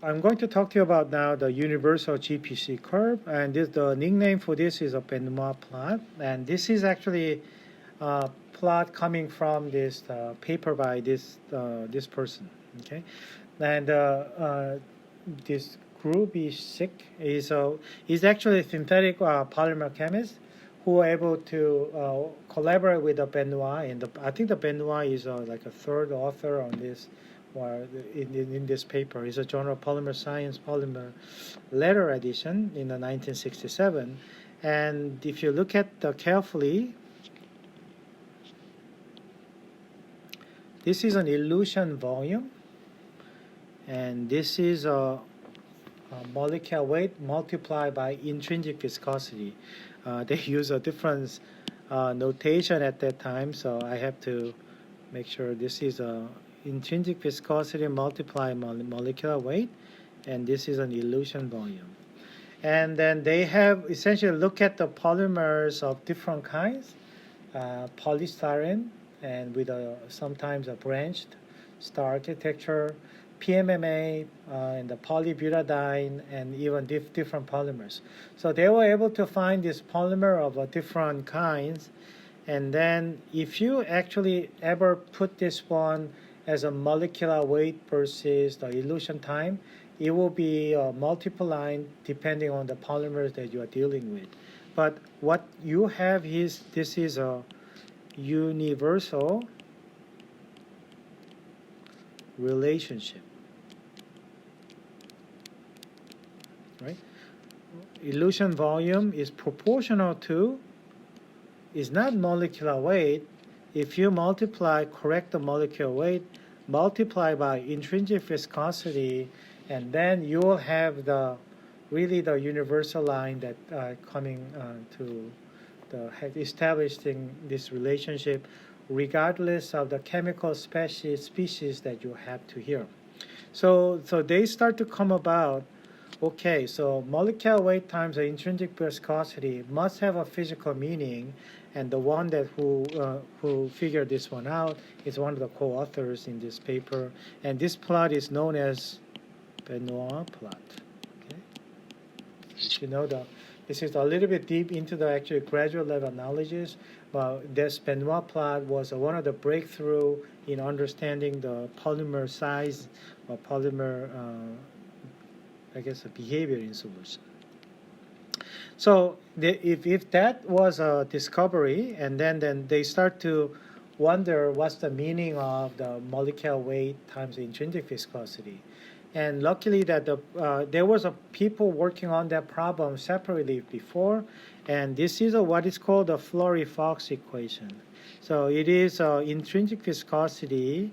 I'm going to talk to you about now the Universal GPC curve, and the nickname for this is a Benoit plot, and this is actually a plot coming from this paper by this person. Okay, and this group is sick is actually a synthetic polymer chemist who are able to collaborate with the Benoit, and I think the Benoit is like a third author on this, or in this paper. It's a Journal of Polymer Science Polymer Letter edition in the 1967. And if you look at carefully, this is an elution volume, and this is a molecular weight multiplied by intrinsic viscosity. They use a different notation at that time, so I have to make sure this is a intrinsic viscosity multiplied molecular weight, and this is an elution volume. And then they have essentially look at the polymers of different kinds, polystyrene, and with sometimes a branched star architecture, PMMA, and the polybutadiene, and even different polymers. So they were able to find this polymer of different kinds. And then if you actually ever put this one as a molecular weight versus the elution time, it will be multiplying depending on the polymers that you are dealing with. But what you have is, this is a universal relationship, right? Elution volume is proportional to, is not molecular weight. If you correct the molecular weight, multiply by intrinsic viscosity, and then you will have really the universal line that coming to establishing this relationship, regardless of the chemical species that you have to here. So they start to come about. Okay, so molecular weight times the intrinsic viscosity must have a physical meaning, and the one that who figured this one out is one of the co-authors in this paper, and this plot is known as Benoit plot. Okay, if you know this is a little bit deep into the actually graduate level knowledges, but this Benoit plot was one of the breakthrough in understanding the polymer size or polymer behavior in solution. So if that was a discovery, and then they start to wonder what's the meaning of the molecular weight times the intrinsic viscosity. And luckily that there was people working on that problem separately before, and this is what is called the FloryFox equation. So it is intrinsic viscosity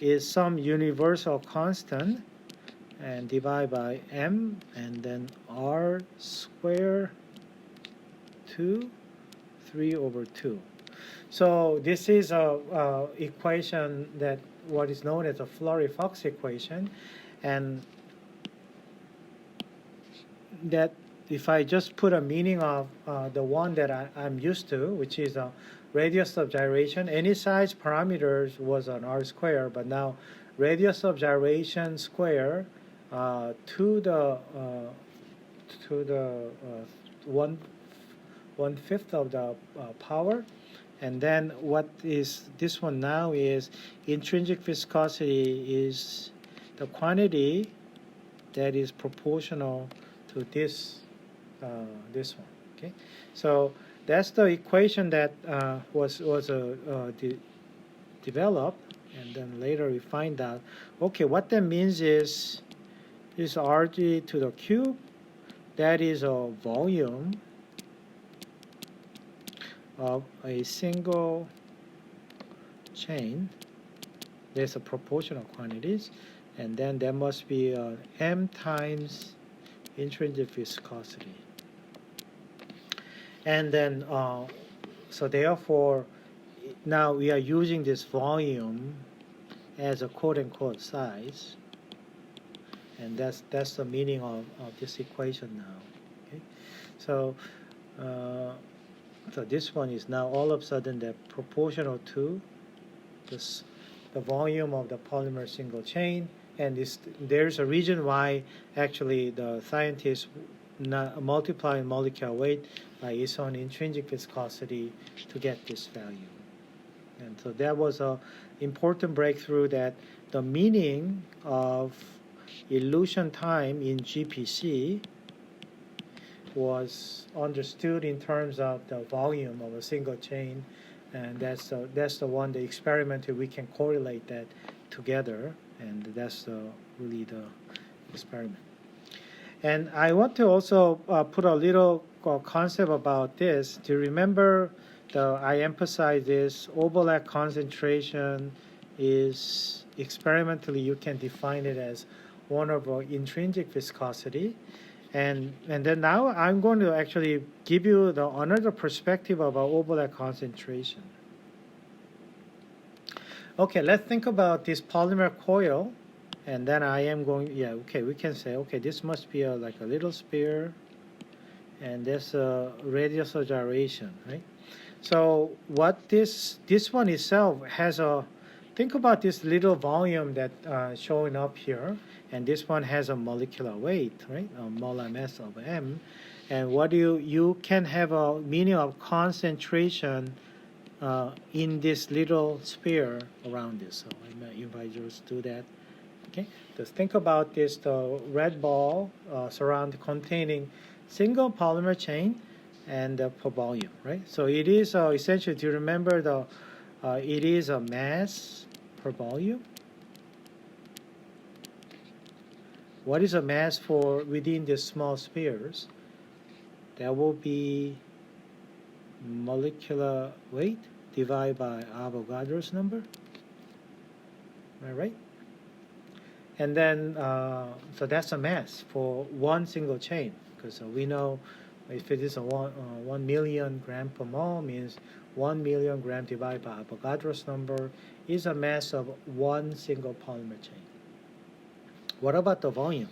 is some universal constant, and divide by m, and then r square 3 over 2. So this is a equation that what is known as a FloryFox equation, and that if I just put a meaning of the one that I'm used to, which is a radius of gyration, any size parameters was an r square, but now radius of gyration square to the 1/5 of the power, and then what is this one now is intrinsic viscosity is the quantity that is proportional to this one. Okay, so that's the equation that was developed, and then later we find out. Okay, what that means is this Rg to the cube, that is a volume of a single chain. There's a proportional quantities, and then there must be m times intrinsic viscosity. And then, so therefore, now we are using this volume as a quote-unquote size. And that's the meaning of this equation now. Okay? So so this one is now all of a sudden that proportional to the volume of the polymer single chain, And there's a reason why actually the scientists multiply molecular weight by its own intrinsic viscosity to get this value. And so that was an important breakthrough, that the meaning of elution time in GPC was understood in terms of the volume of a single chain, and that's the one, the experiment we can correlate that together, and that's really the experiment. And I want to also put a little concept about this. Do you remember I emphasize this overlap concentration is experimentally you can define it as 1 over intrinsic viscosity. And then now I'm going to actually give you another perspective of our overlap concentration. Okay, let's think about this polymer coil, and then I am going, we can say, okay, this must be like a little sphere, and there's a radius of gyration, right? So what this one itself has think about this little volume that showing up here, and this one has a molecular weight, right? Molar mass of M, and what you can have a meaning of concentration in this little sphere around this. So I might invite you to do that. Okay, just think about this: the red ball containing single polymer chain and per volume, right? So it is essentially, to remember it is a mass per volume. What is a mass for within these small spheres? That will be molecular weight divided by Avogadro's number. Am I right? And then, so that's a mass for one single chain, because we know if it is a 1 million gram per mole, means 1 million gram divided by Avogadro's number is a mass of one single polymer chain. What about the volume?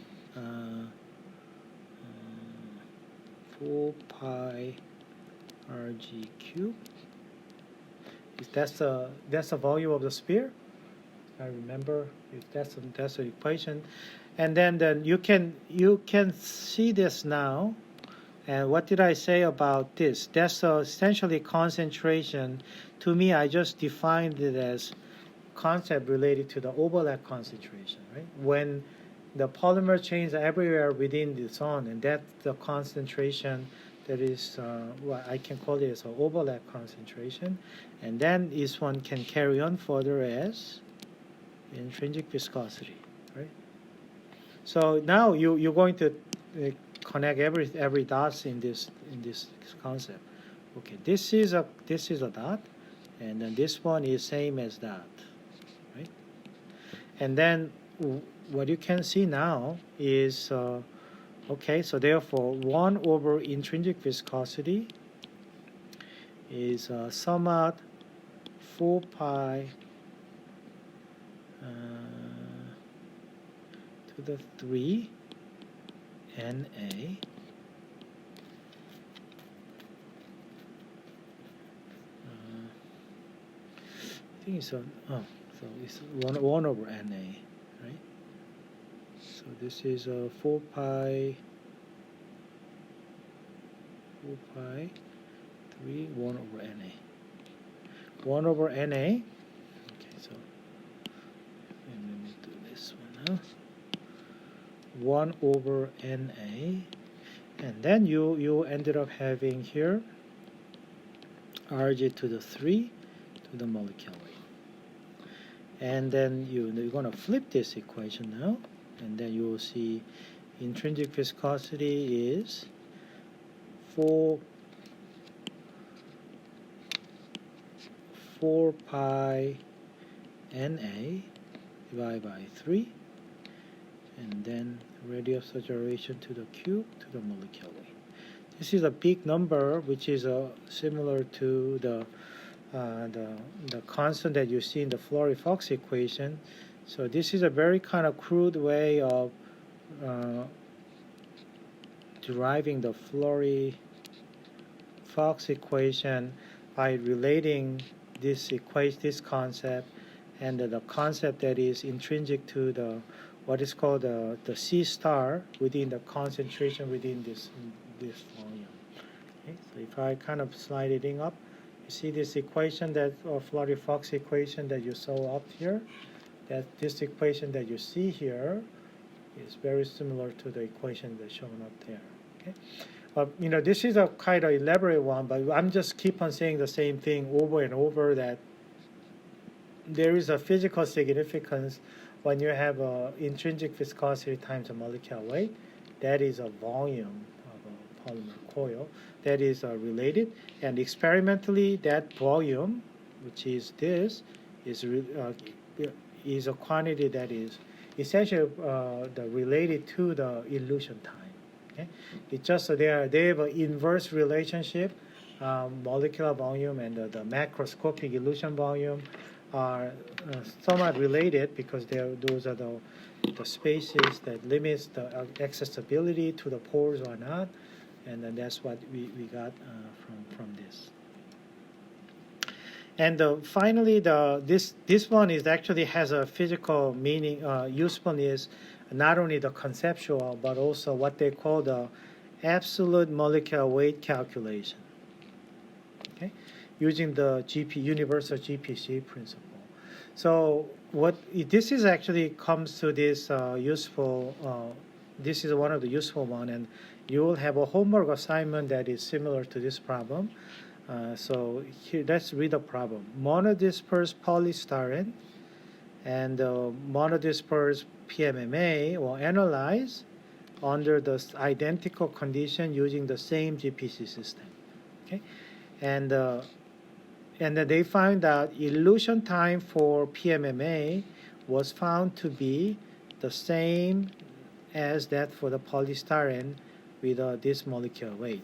4 pi Rg cubed. That's the volume of the sphere. I remember if that's the equation, and then you can see this now. And what did I say about this? That's essentially concentration. To me, I just defined it as concept related to the overlap concentration, right? When the polymer chains are everywhere within the zone, and that's the concentration that is what I can call it as an overlap concentration. And then this one can carry on further as intrinsic viscosity, right? So now you're going to connect every dots in this concept. Okay, this is a dot, and then this one is same as that, right? And then what you can see now is okay, so therefore 1 over intrinsic viscosity is somewhat 4 pi to the 3 Na. I think it's so it's 1 over Na, right? So this is 4 pi 3 1 over Na. 1 over Na. Okay, so let me do this one now. 1 over Na, and then you ended up having here Rg to the 3 to the molecular weight. And then you're going to flip this equation now, and then you will see intrinsic viscosity is 4 pi Na divided by 3, and then radius of gyration to the cube to the molecular weight. This is a big number, which is similar to the constant that you see in the FloryFox equation. So this is a very kind of crude way of deriving the FloryFox equation by relating this concept and the concept that is intrinsic to the what is called the C star within the concentration within this volume. Okay, so if I kind of slide it up, you see this equation that, or FloryFox equation that you saw up here, that this equation that you see here is very similar to the equation that's shown up there. Okay, this is a kind of elaborate one, but I'm just keep on saying the same thing over and over, that there is a physical significance when you have a intrinsic viscosity times a molecular weight. That is a volume of a polymer coil that is related, and experimentally that volume, which is this, is a quantity that is essentially related to the elution time. Okay, it's just they have an inverse relationship. Molecular volume and the macroscopic elution volume are somewhat related, because those are the spaces that limits the accessibility to the pores or not, and then that's what we got from this. And finally, this one is actually has a physical meaning, usefulness, not only the conceptual, but also what they call the absolute molecular weight calculation. Okay, using the Universal GPC principle. So this is actually comes to this useful. This is one of the useful one, and you will have a homework assignment that is similar to this problem. So here, let's read the problem. Monodispersed polystyrene and monodispersed PMMA will analyze under the identical condition using the same GPC system. Okay, and then they found that elution time for PMMA was found to be the same as that for the polystyrene with this molecular weight.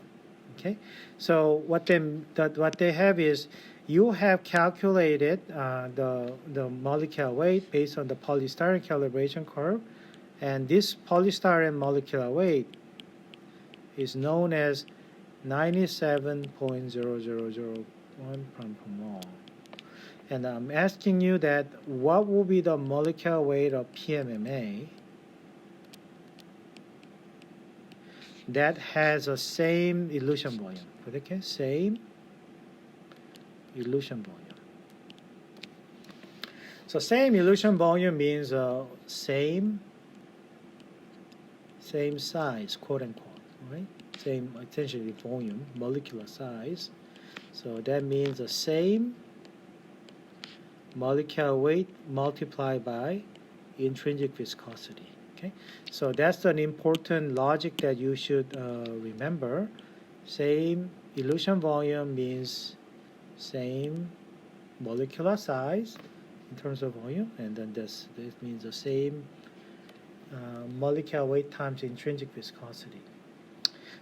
Okay, so what they have is, you have calculated the molecular weight based on the polystyrene calibration curve, and this polystyrene molecular weight is known as 97.0001 pound per mole. And I'm asking you that what will be the molecular weight of PMMA that has the same elution volume? Okay, same elution volume. So same elution volume means same size, quote unquote, right? Same essentially volume, molecular size. So that means the same molecular weight multiplied by intrinsic viscosity. Okay, so that's an important logic that you should remember. Same elution volume means same molecular size in terms of volume, and then this means the same molecular weight times intrinsic viscosity.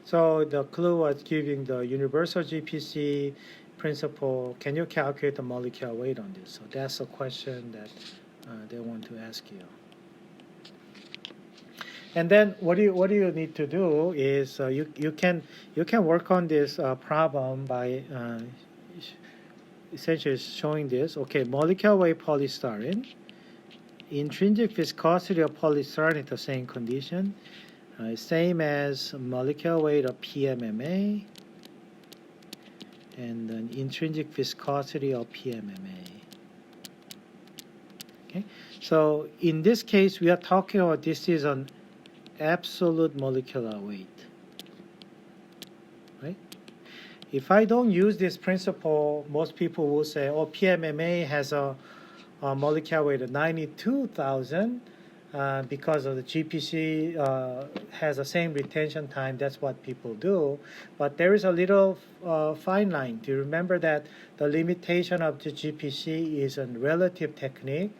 So the clue was giving the universal GPC principle. Can you calculate the molecular weight on this? So that's a question that they want to ask you. And then what do you need to do is you can work on this problem by essentially showing this. Okay, molecular weight polystyrene, intrinsic viscosity of polystyrene at the same condition, same as molecular weight of PMMA, and then intrinsic viscosity of PMMA. Okay, so in this case we are talking about this is an absolute molecular weight, right? If I don't use this principle, most people will say, oh, PMMA has a molecular weight of 92,000 because of the GPC has the same retention time. That's what people do. But there is a little fine line to remember that the limitation of the GPC is a relative technique,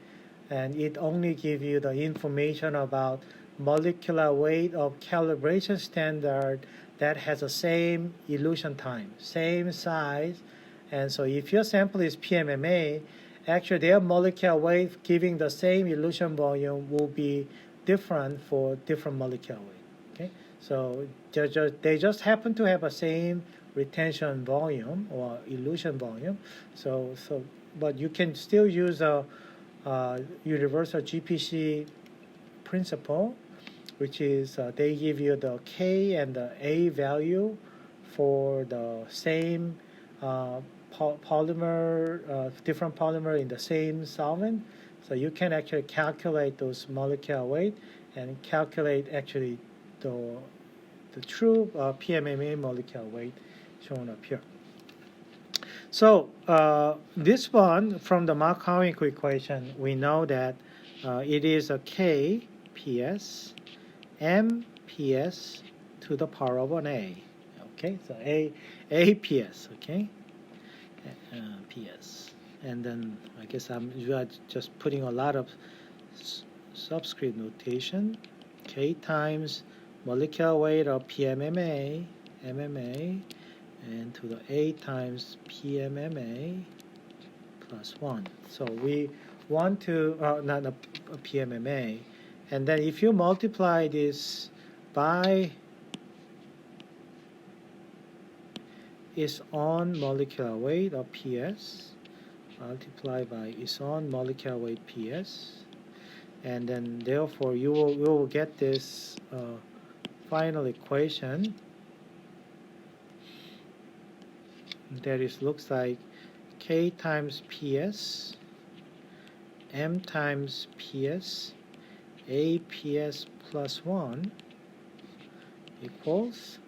and it only gives you the information about molecular weight of calibration standard that has the same elution time, same size. And so if your sample is PMMA, actually their molecular weight giving the same elution volume will be different for different molecular weight. Okay, so they just happen to have the same retention volume or elution volume. But you can still use a universal GPC principle, which is they give you the K and the A value for the same polymer, different polymer in the same solvent. So you can actually calculate those molecular weight and calculate actually the true PMMA molecular weight shown up here. So this one, from the Markov equation, we know that it is a K PS M PS to the power of an A. Okay, so A PS, okay, PS. And then I guess I'm just putting a lot of subscript notation. K times molecular weight of PMMA, MMA, and to the A times PMMA plus 1. So we want to, not a PMMA, and then if you multiply this by its own molecular weight of PS, multiply by its own molecular weight PS, and then therefore you will get this final equation that looks like K times PS, M times PS, A PS plus 1 equals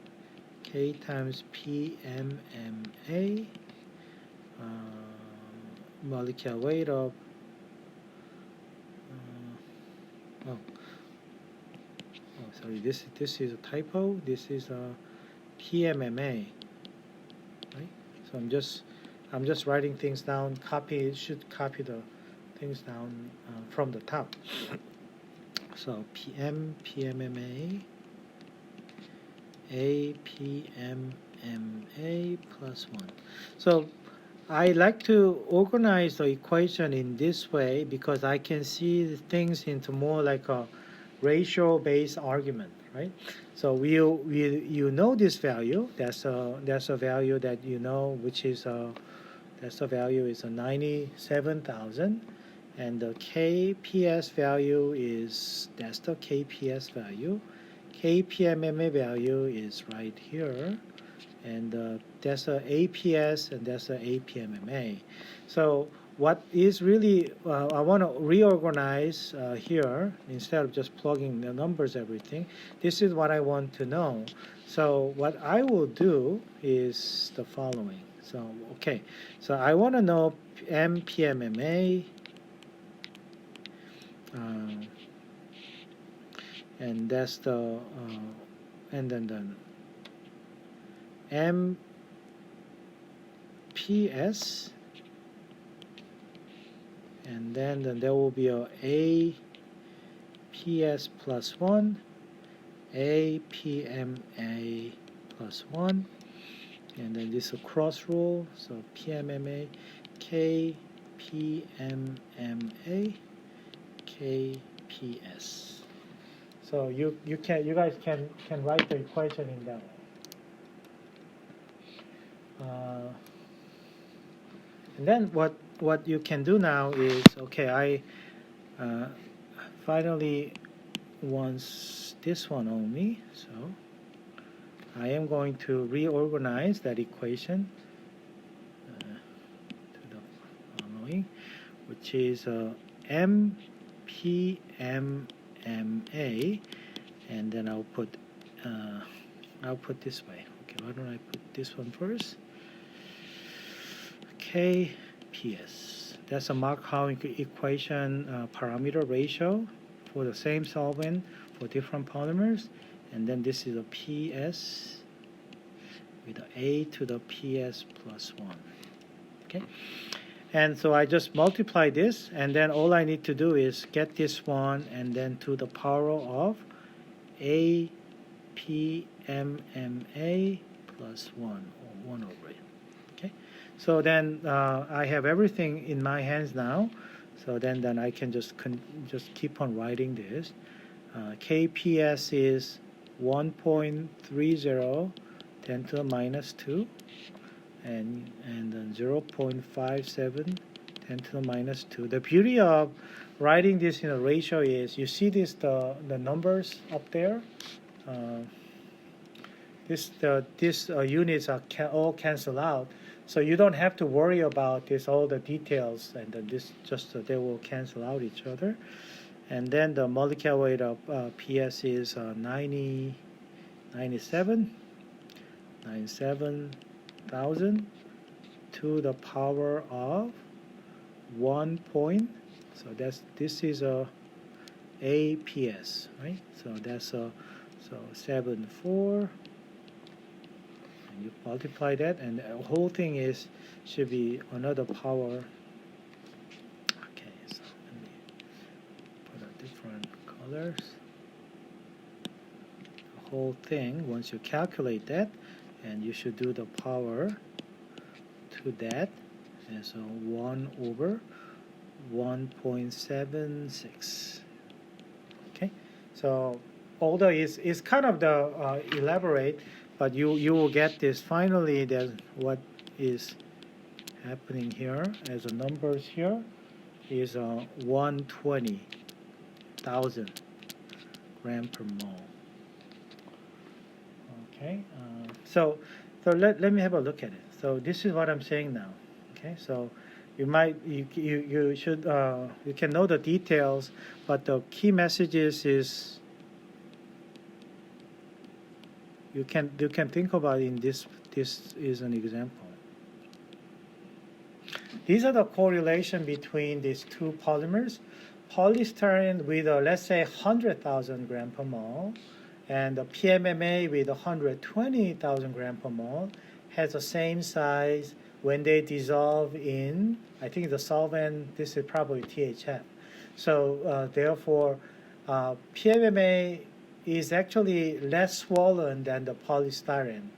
K times PMMA, molecular weight of sorry, this is a typo. This is a PMMA, right? So I'm just writing things down. Should copy the things down from the top. So PMMA, APMMA plus 1. So I like to organize the equation in this way because I can see things into more like a ratio-based argument, right? So you know this value. That's a value that you know, which is that's the value is a 97,000, and the KPS value is that's the KPS value. KPMMA value is right here, and that's a APS and that's a APMMA. So what is really, I want to reorganize here instead of just plugging the numbers, everything. This is what I want to know. So what I will do is the following. So, okay, so I want to know MPMMA, and that's the, and then the MPS, and then there will be a APS plus 1, APMA plus 1, and then this is a cross rule, so PMMA, KPMMA, KPS. So you guys can write the equation in that way. And then what you can do now is, okay, I finally wants this one only, so I am going to reorganize that equation to the following, which is MPMMA, and then I'll put this way. Okay, why don't I put this one first? KPS. That's a Markov equation parameter ratio for the same solvent for different polymers, and then this is a PS with a A to the PS plus 1. Okay, and so I just multiply this, and then all I need to do is get this one, and then to the power of APMMA plus 1, or 1 over it. Okay, so then I have everything in my hands now. So then I can just keep on writing this. KPS is 1.30 10 to the minus 2, and then 0.57 10 to the minus 2. The beauty of writing this in a ratio is you see this the numbers up there. These units are all cancel out, so you don't have to worry about this all the details, and then this just they will cancel out each other. And then the molecular weight of PS is 97,000 to the power of 1 point. So this is a APS, right? So that's so 74. And you multiply that, and the whole thing should be another power. Okay, so let me put a different colors. The whole thing, once you calculate that, and you should do the power to that, and so 1 over 1.76. Okay, so although it's kind of the elaborate, but you will get this finally that what is happening here as the numbers here is 120,000 gram per mole. Okay, so let me have a look at it. So this is what I'm saying now. Okay, so you should you can know the details, but the key messages is you can think about in this is an example. These are the correlation between these two polymers. Polystyrene with let's say 100,000 gram per mole, and the PMMA with 120,000 gram per mole has the same size when they dissolve in, I think the solvent, this is probably THF. So therefore, PMMA is actually less swollen than the polystyrene,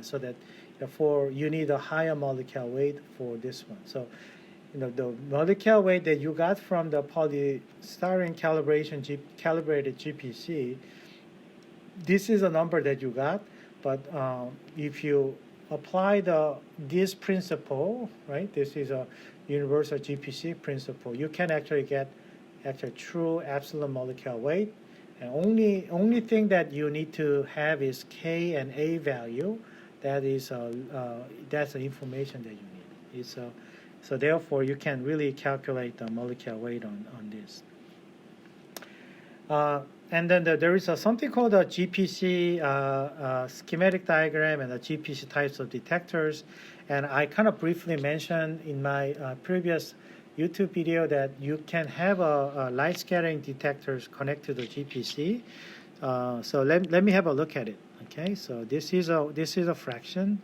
so that therefore you need a higher molecular weight for this one. So the molecular weight that you got from the polystyrene calibration calibrated GPC, this is a number that you got, but if you apply this principle, right? This is a universal GPC principle. You can actually get true absolute molecular weight, and only thing that you need to have is K and A value. That is that's the information that you need. So therefore you can really calculate the molecular weight on this. And then there is something called a GPC schematic diagram and the GPC types of detectors. And I kind of briefly mentioned in my previous YouTube video that you can have a light scattering detectors connected to the GPC. So let me have a look at it. Okay, so this is a fraction,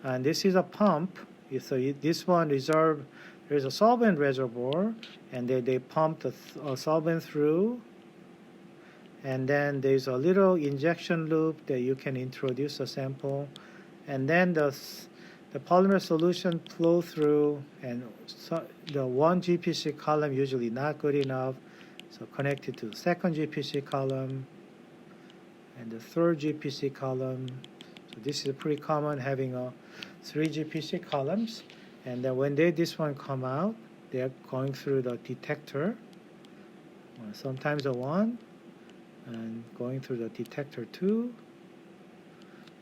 and this is a pump. So this one there's a solvent reservoir, and they pump the solvent through. And then there's a little injection loop that you can introduce a sample, and then the polymer solution flow through, and so the one GPC column usually not good enough, so connected to the second GPC column and the third GPC column. So this is pretty common, having 3 GPC columns, and then when this one come out, they are going through the detector, sometimes a 1, and going through the detector 2,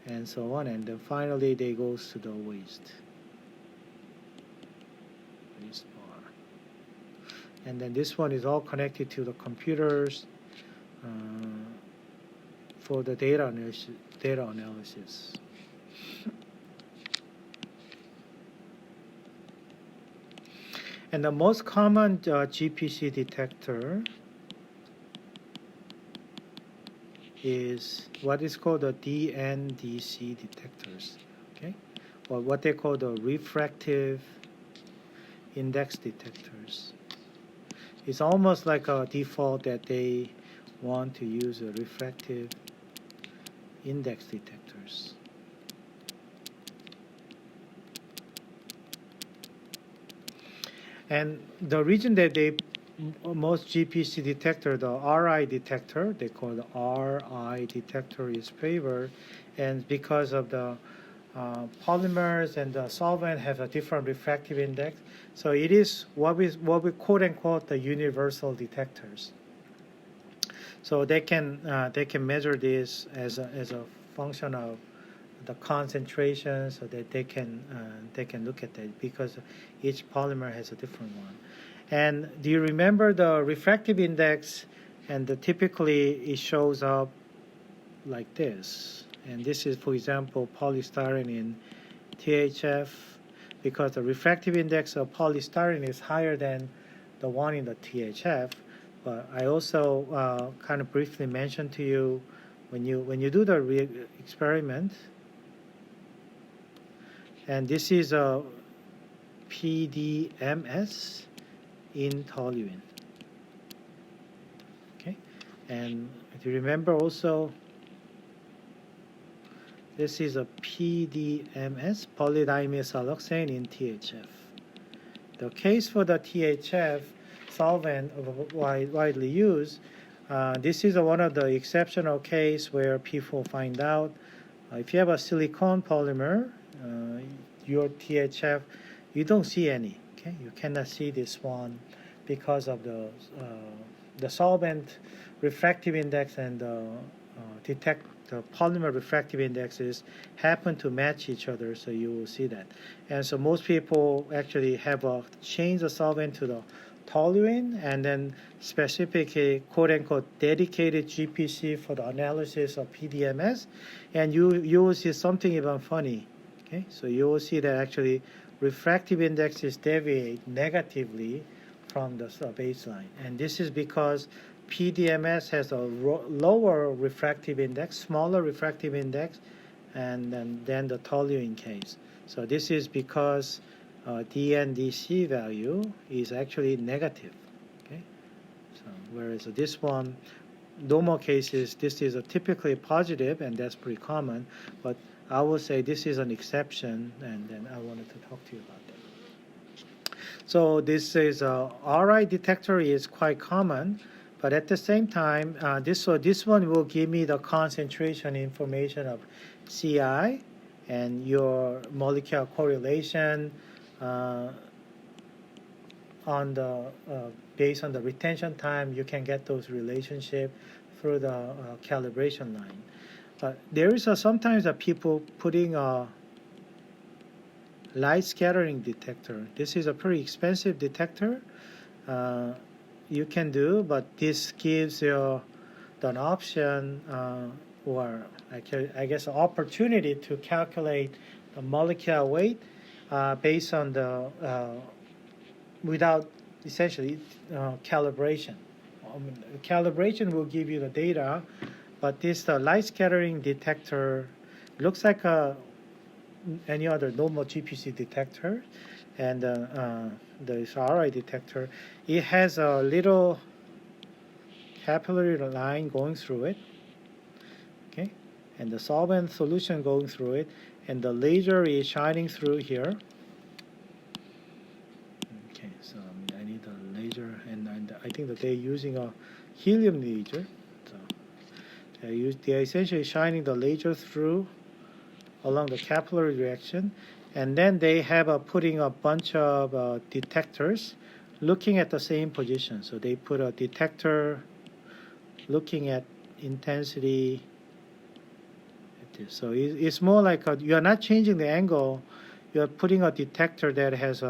and so on, and then finally they goes to the waste bar. And then this one is all connected to the computers for the data analysis. And the most common GPC detector is what is called the DNDC detectors, okay, or what they call the refractive index detectors. It's almost like a default that they want to use a refractive index detectors. And the reason that most GPC detector, the RI detector, they call the RI detector, is favored, and because of the polymers and the solvent have a different refractive index. So it is what we quote unquote the universal detectors. So they can measure this as a function of the concentration, so that they can look at that, because each polymer has a different one. And do you remember the refractive index? And typically it shows up like this. And this is, for example, polystyrene in THF, because the refractive index of polystyrene is higher than the one in the THF. But I also kind of briefly mentioned to you, when you do the experiment, and this is a PDMS in toluene. Okay, and if you remember also, this is a PDMS, polydimethylsiloxane in THF. The case for the THF solvent widely used, this is one of the exceptional case where people find out if you have a silicone polymer, your THF, you don't see any. Okay, you cannot see this one because of the solvent refractive index and the polymer refractive indexes happen to match each other, so you will see that. And so most people actually have changed the solvent to the toluene, and then specifically quote-unquote dedicated GPC for the analysis of PDMS, and you will see something even funny. Okay, so you will see that actually refractive indexes deviate negatively from the baseline, and this is because PDMS has a lower refractive index, smaller refractive index, and then the toluene case. So this is because DNDC value is actually negative. Okay, so whereas this one, normal cases, this is a typically positive, and that's pretty common. But I will say this is an exception, and then I wanted to talk to you about that. So this is RI detector is quite common. But at the same time, this one will give me the concentration information of CI and your molecular correlation on the based on the retention time. You can get those relationships through the calibration line. But there is sometimes people putting a light scattering detector. This is a pretty expensive detector. You can do, but this gives you an option or I guess an opportunity to calculate the molecular weight based on the without essentially calibration. Calibration will give you the data, but this light scattering detector looks like any other normal GPC detector, and the RI detector, it has a little capillary line going through it, okay, and the solvent solution going through it, and the laser is shining through here. Okay, so I need a laser, and I think that they're using a helium laser. So they're essentially shining the laser through along the capillary direction. And then they have putting a bunch of detectors looking at the same position. So they put a detector looking at intensity. So it's more like you're not changing the angle. You're putting a detector that has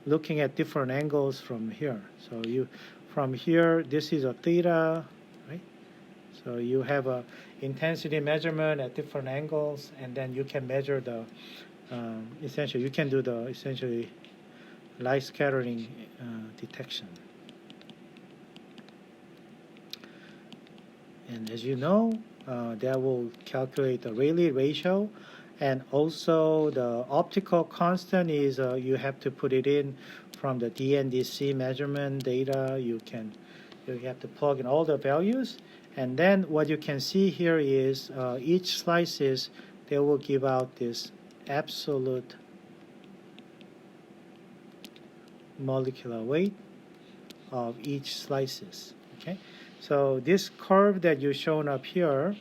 looking at different angles from here. So from here, this is a theta, right? So you have a intensity measurement at different angles, and then you can measure the essentially you can do the essentially light scattering detection. And as you know, that will calculate the Rayleigh ratio, and also the optical constant is you have to put it in from the DNDC measurement data. You have to plug in all the values. And then what you can see here is each slices, they will give out this absolute molecular weight of each slices. Okay, so this curve that you've shown up here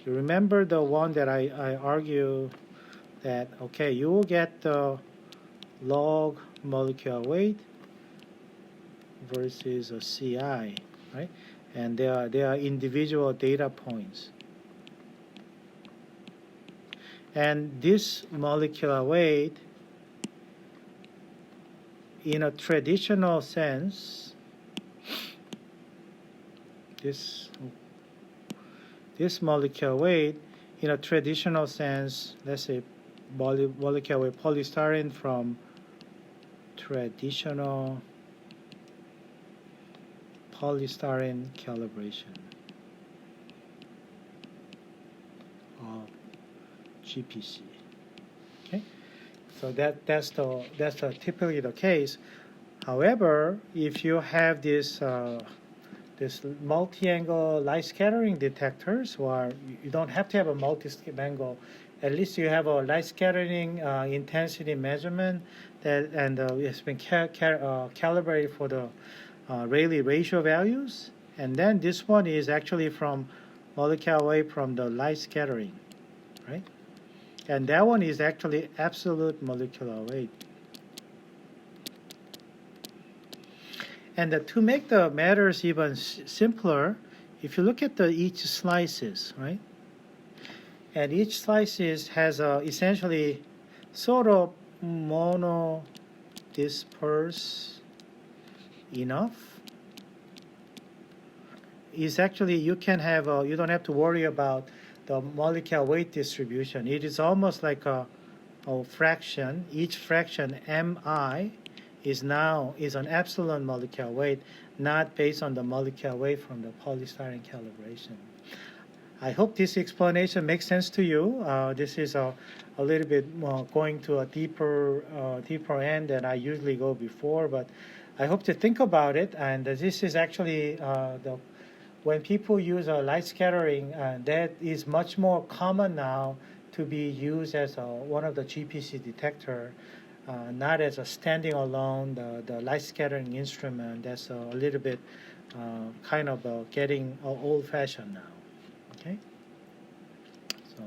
You remember the one that I argue that, okay, you will get the log molecular weight versus a CI, right? And they are individual data points. And this molecular weight, in a traditional sense, this molecular weight, in a traditional sense, let's say molecular weight polystyrene from traditional polystyrene calibration of GPC. Okay, so that's typically the case. However, if you have this multi-angle light scattering detectors, or you don't have to have a multi-angle, at least you have a light scattering intensity measurement and it's been calibrated for the Rayleigh ratio values. And then this one is actually from molecular weight from the light scattering, right? And that one is actually absolute molecular weight. And to make the matters even simpler, if you look at each slices, right? And each slices has essentially sort of mono disperse enough. Is actually you can have you don't have to worry about the molecular weight distribution. It is almost like a fraction. Each fraction mi is an absolute molecular weight, not based on the molecular weight from the polystyrene calibration. I hope this explanation makes sense to you. This is a little bit more going to a deeper end than I usually go before, but I hope to think about it. And this is actually when people use light scattering, that is much more common now to be used as one of the GPC detector. Not as a standing alone, the light scattering instrument. That's a little bit kind of getting old-fashioned now. Okay, so.